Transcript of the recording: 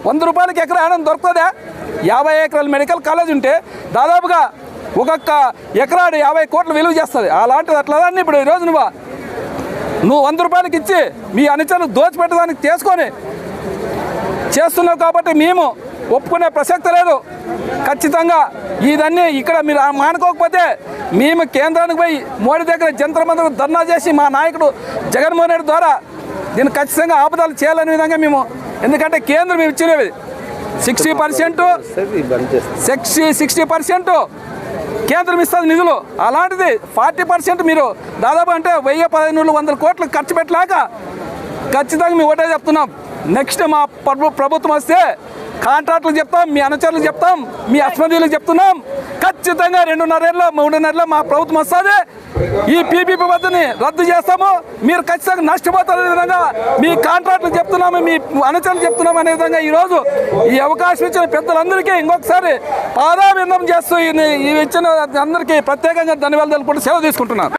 100 రూపాయలకి ఎకరా ఆనందం దొరుకుతుందా? 50 ఎకరాల మెడికల్ కాలేజ్ ఉంటే దాదాపుగా ఒక్కొక్క ఎకరాడు 50 కోట్లు విలువ చేస్తుంది. అలాంటిది అట్లా ఇప్పుడు ఈరోజు నువ్వు 100 రూపాయలకి ఇచ్చి మీ అనుచరులు దోచిపెట్టడానికి చేసుకొని చేస్తున్నావు కాబట్టి మేము ఒప్పుకునే ప్రసక్తి లేదు. ఖచ్చితంగా ఇదన్నీ ఇక్కడ మీరు మానుకోకపోతే మేము కేంద్రానికి పోయి మోడీ దగ్గర జంతర్ మంతర్ ధర్నా చేసి మా నాయకుడు జగన్మోహన్ రెడ్డి ద్వారా దీన్ని ఖచ్చితంగా ఆపదలు చేయాలనే విధంగా మేము, ఎందుకంటే కేంద్రం మేము ఇచ్చినవి 60% కేంద్రం ఇస్తుంది నిధులు. అలాంటిది 40% మీరు దాదాపు అంటే 1000-1500 కోట్లు ఖర్చు పెట్టలేక ఖచ్చితంగా మేము ఒకటే చెప్తున్నాం. నెక్స్ట్ మా ప్రభుత్వం వస్తే కాంట్రాక్టులు చెప్తాం, మీ అనుచరులకు చెప్తాం, మీ అస్మదీలకు చెప్తున్నాం. ఖచ్చితంగా 2.5-3 మా ప్రభుత్వం వస్తుంది. ఈ పీపీపీ పద్ధతిని రద్దు చేస్తాము. మీరు ఖచ్చితంగా నష్టపోతారనే విధంగా మీ కాంట్రాక్టులు చెప్తున్నాము, మీ అనుచరులు చెప్తున్నాము అనే విధంగా ఈరోజు ఈ అవకాశం ఇచ్చిన పెద్దలందరికీ ఇంకొకసారి పాదాభివందనం చేస్తూ ఇచ్చిన అందరికీ ప్రత్యేకంగా ధన్యవాదాలు తెలుపుకుంటూ సెలవు తీసుకుంటున్నాను.